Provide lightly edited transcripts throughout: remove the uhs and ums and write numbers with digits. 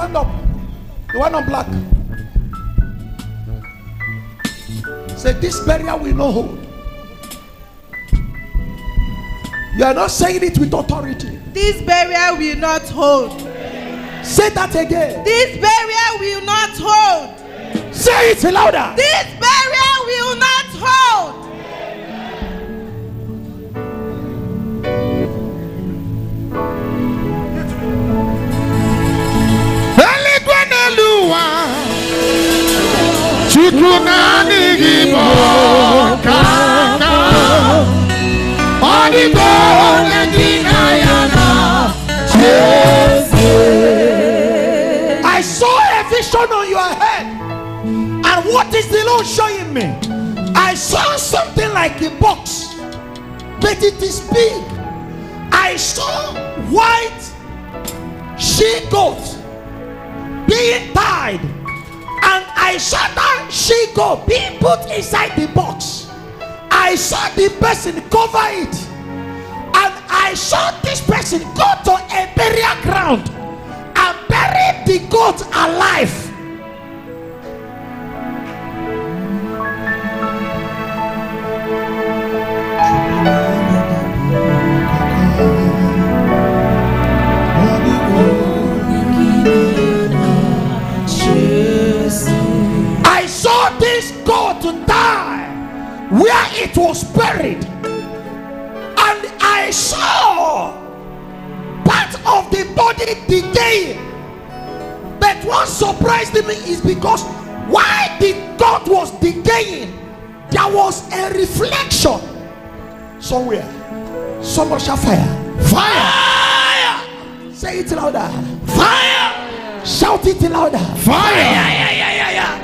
stand up. The one on black. Say, this burial will not hold. You are not saying it with authority. This burial will not hold. Say that again. This burial will not hold. Say it louder. This burial will not hold. I saw a vision on your head. And what is the Lord showing me? I saw something like a box, but it is big. I saw white she-goat being tied, and I saw that she-goat being put inside the box. I saw the person cover it, and I saw this person go to a burial ground and bury the goat alive. I saw this goat die where it was buried, and I saw part of the body decaying. But what surprised me is because while the goat was decaying, there was a reflection somewhere. Somebody shout fire. Fire! Say it louder. Fire! Shout it louder. Fire!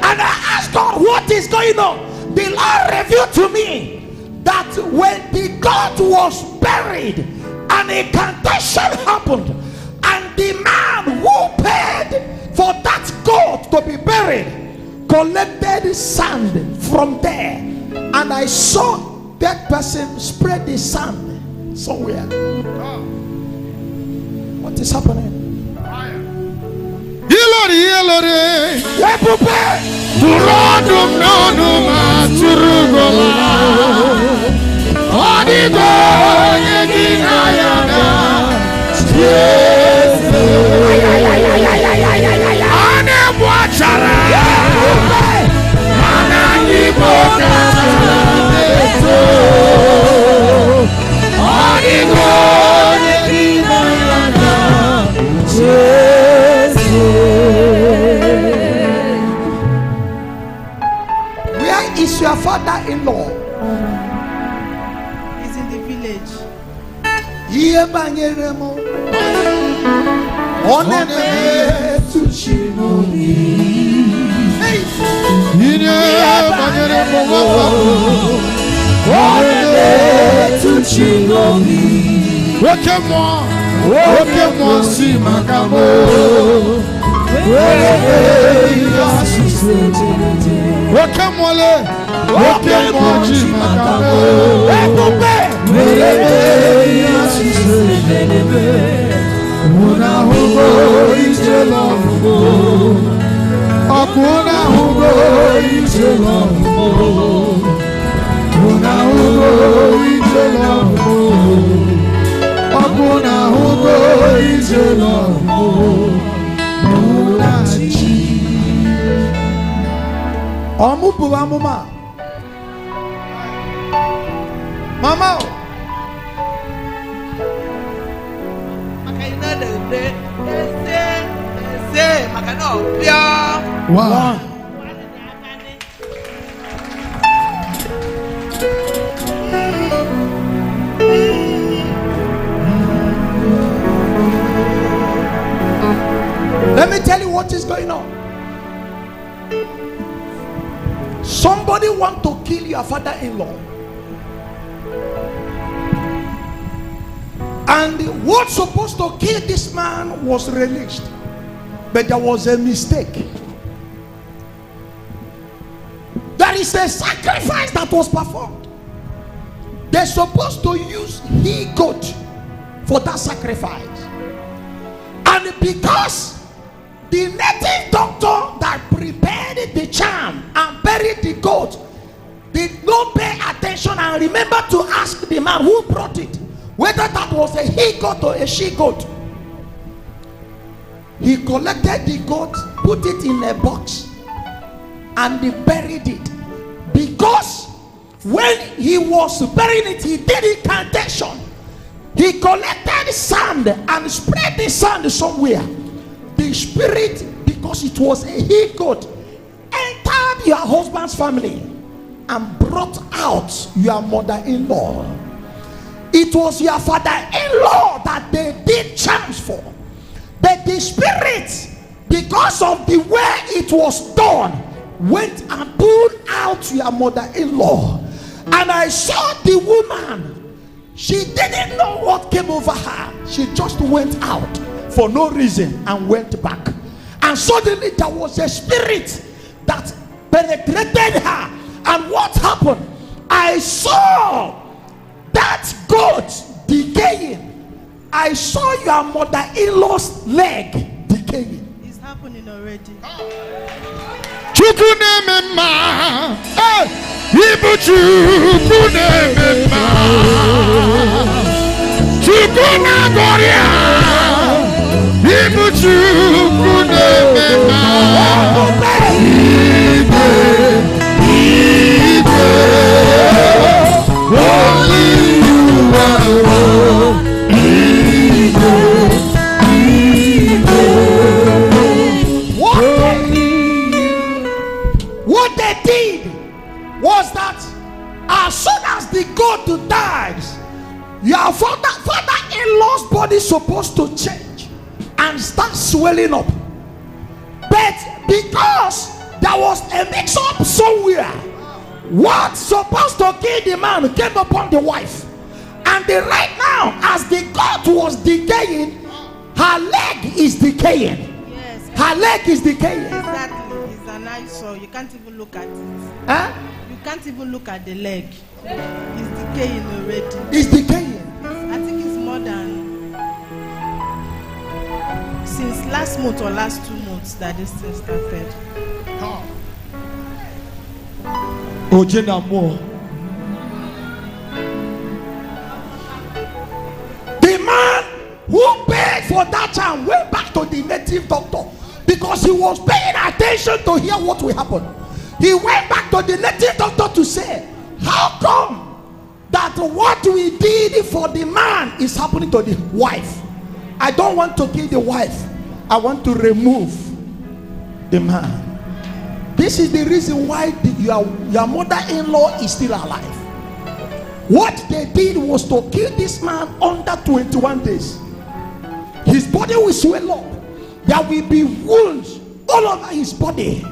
And I asked God, what is going on? The Lord revealed to me that when the goat was buried, an incantation happened, and the man who paid for that goat to be buried collected sand from there, and I saw that person spread the sand somewhere. What is happening? Where is your father-in-law? He's in the village. Mama. Wow. Let me tell you what is going on. Somebody want to kill your father-in-law, and what's supposed to kill this man was released, but there was a mistake. There is a sacrifice that was performed. They're supposed to use he-goat for that sacrifice, and because the native doctor that prepared the charm and buried the goat did not pay attention and remember to ask the man who brought it whether that was a he goat or a she goat. He collected the goat, put it in a box, and he buried it. Because when he was burying it, he did incantation. He collected sand and spread the sand somewhere. The spirit, because it was a he goat, entered your husband's family and brought out your mother-in-law. It was your father-in-law that they did charms for. But the spirit, because of the way it was done, went and pulled out your mother-in-law. And I saw the woman. She didn't know what came over her. She just went out for no reason and went back. And suddenly there was a spirit that penetrated her. And what happened? I saw that goat decaying. I saw your mother-in-law's leg decaying. It's happening already. What they did was that as soon as the goat dies, your father-in-law's body is supposed to change and start swelling up. But because there was a mix-up somewhere, what's supposed to kill the man came upon the wife. And right now, as the goat was decaying, her leg is decaying. Yes. Her leg is decaying. Exactly. It's an eyesore. You can't even look at it. Huh? You can't even look at the leg. It's decaying already. It's decaying. I think it's more than since last month or last 2 months that this thing started. The man who paid for that charm went back to the native doctor because he was paying attention to hear what will happen. He went back to the native doctor to say, how come that what we did for the man is happening to the wife? I don't want to kill the wife. I want to remove the man. This is the reason why your mother-in-law is still alive. What they did was to kill this man under 21 days. His body will swell up. There will be wounds all over his body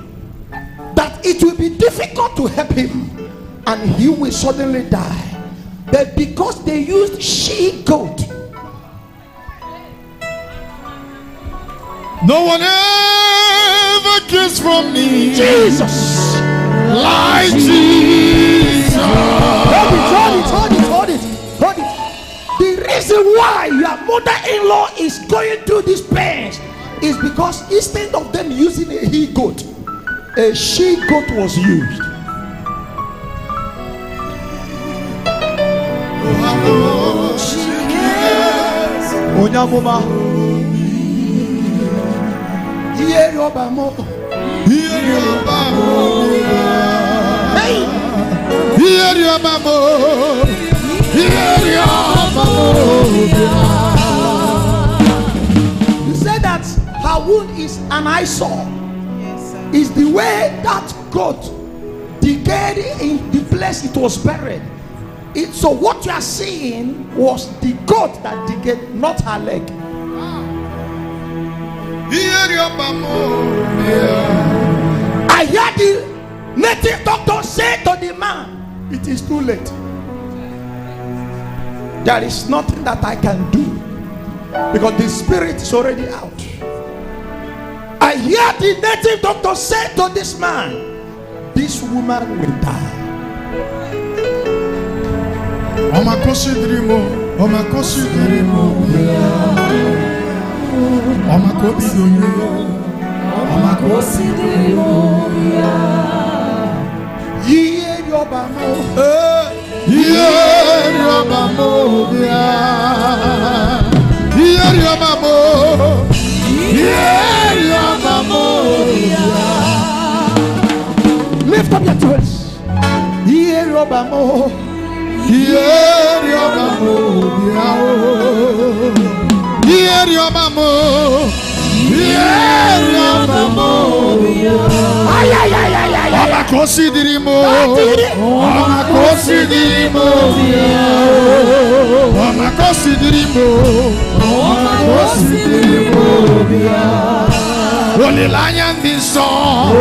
that it will be difficult to help him, and he will suddenly die. But because they used she-goat, no one ever gets from me Jesus, like Jesus. Hold it. The reason why your mother-in-law is going through these pains is because instead of them using a he-goat, a she-goat was used. Onyamuma, hear your bamo, Hear your bamo, hey, hear your bamo, hear your bamo. you said that her wound is an eyesore. Yes, sir. Is the way that goat decayed in the place it was buried. So what you are seeing was the goat that decayed, not her leg. Hear your bamo, I heard the native doctor say to the man, it is too late. There is nothing that I can do because the spirit is already out. I hear the native doctor say to this man, this woman will die. Lift up your voice. Only lion this song.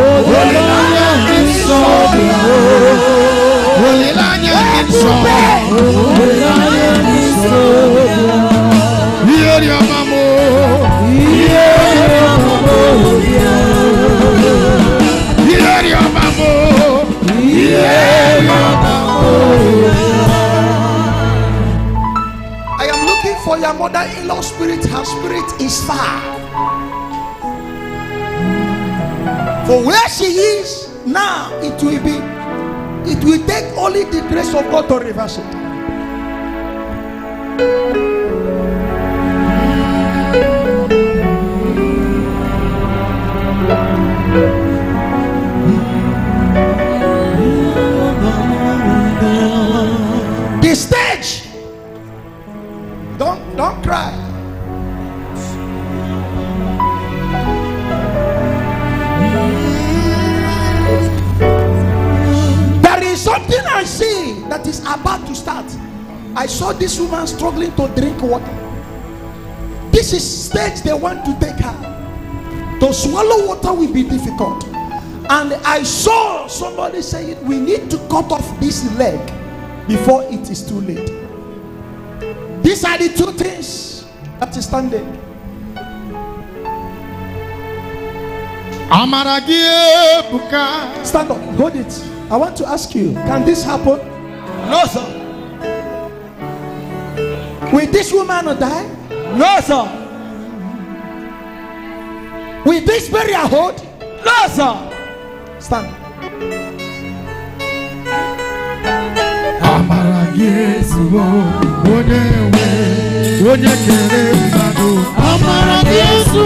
Hear your mamo. I am looking for your mother-in-law spirit. Her spirit is far. For where she is now, it will take only the grace of God to reverse it. The stage. Don't cry. There is something I see that is about to start. I saw this woman struggling to drink water. This is stage they want to take her. To swallow water will be difficult. And I saw somebody saying, we need to cut off this leg before it is too late. These are the two things that is standing. Stand up, hold it. I want to ask you, can this happen? No, sir. Will this woman die? No, sir. Will this burial hold? No, sir. Stand. Amara Yesu onye kere mmadụ. Amara Yesu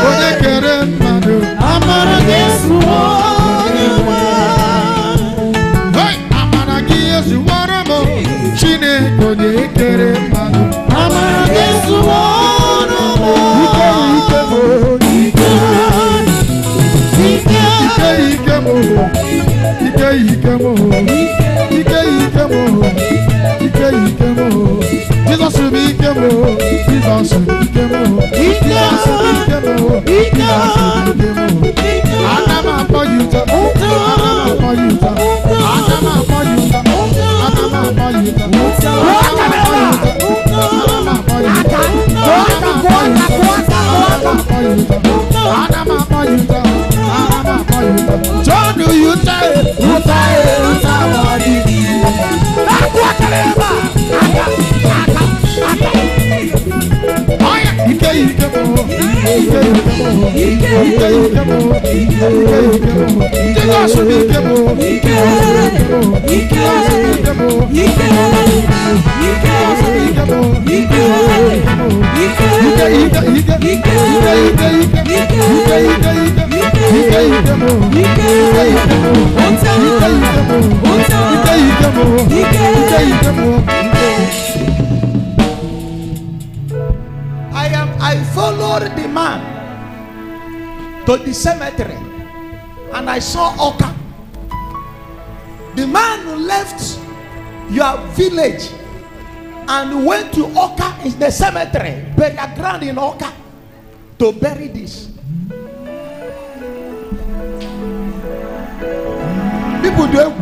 onye kere mmadụ. Amara Yesu onye hey, Amara Yesu waramo Chineke onye kere mmadụ. Amara Yesu waramo I followed the man to the cemetery and I saw Oka. The man left your village and went to Oka in the cemetery, burial ground in Oka, to bury this. People do,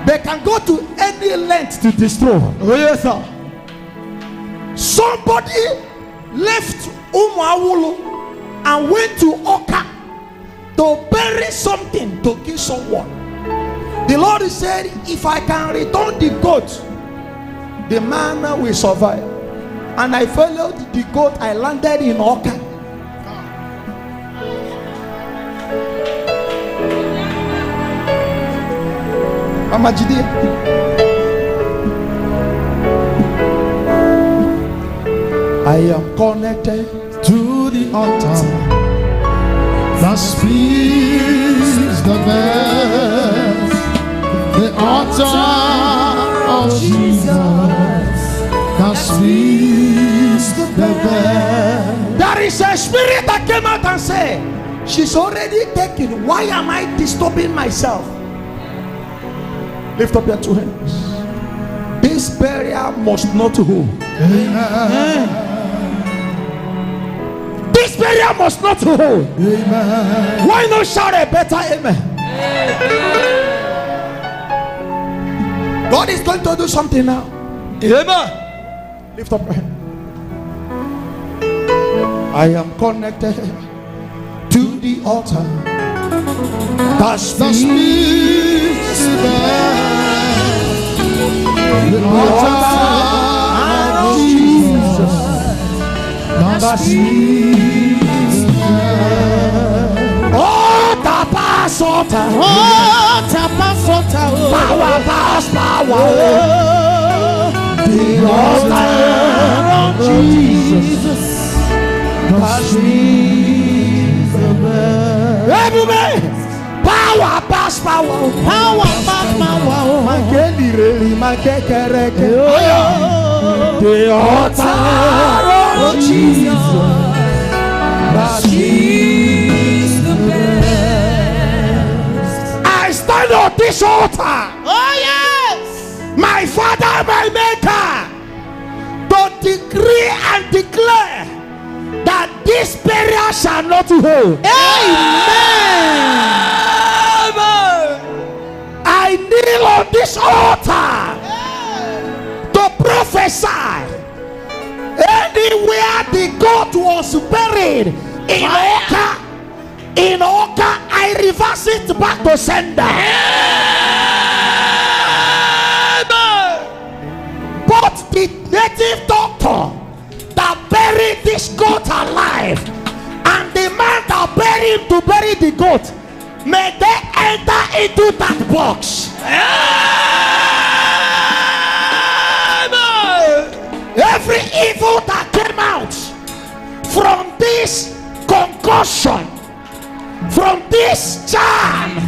they can go to any length to destroy. Oh yes, sir. Somebody left Umawulu and went to Oka to bury something, to kill someone. The Lord said, if I can return the goat, the man will survive. And I followed the goat. I landed in Oka. Mama Jide. I am connected To the altar that speaks the best, the altar of Jesus that speaks the best. There is a spirit that came out and said, she's already taken. Why am I disturbing myself? Lift up your two hands. This burial must not hold. Amen. This burial must not hold. Amen. Why not shout a better amen? God is going to do something now. Amen. Lift up your hand. I am connected to the altar that speaks the altar of Jesus that speaks the best. Oh, tapas altar. Oh, tapas altar. Power pass power. The altar of Jesus that speaks the best. Everybody, power pass power. Power pass power. The altar of Jesus that speaks the best. I stand on this altar. Oh yes. My Father, my Maker, to decree and declare that this burial shall not hold. Amen. I kneel on this altar to prophesy. Anywhere the goat was buried in Oka, I reverse it back to sender. But the native doctor that buried this goat alive and the man that buried him to bury the goat, may they enter into that box. Every evil that came out from this concussion, from this charm,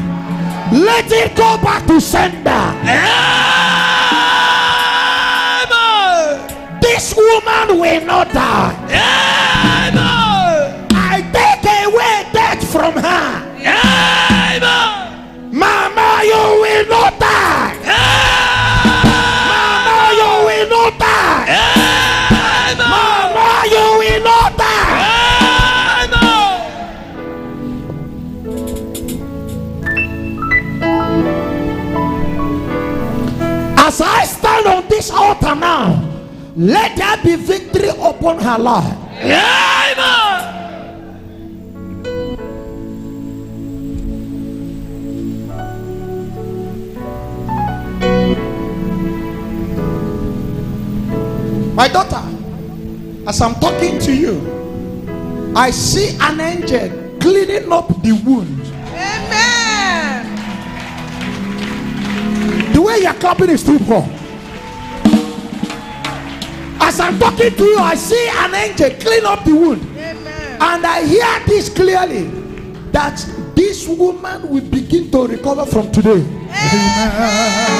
let it go back to sender. This woman will not die. I take away death from her. Mama, you will not die. Mama, you will not die. Mama, you will not die. As I stand on this altar now, let there be victory upon her life. My daughter, as I'm talking to you, I see an angel cleaning up the wound. Amen. The way you're clapping is too poor. As I'm talking to you, I see an angel clean up the wound. Amen. And I hear this clearly, that this woman will begin to recover from today. Amen.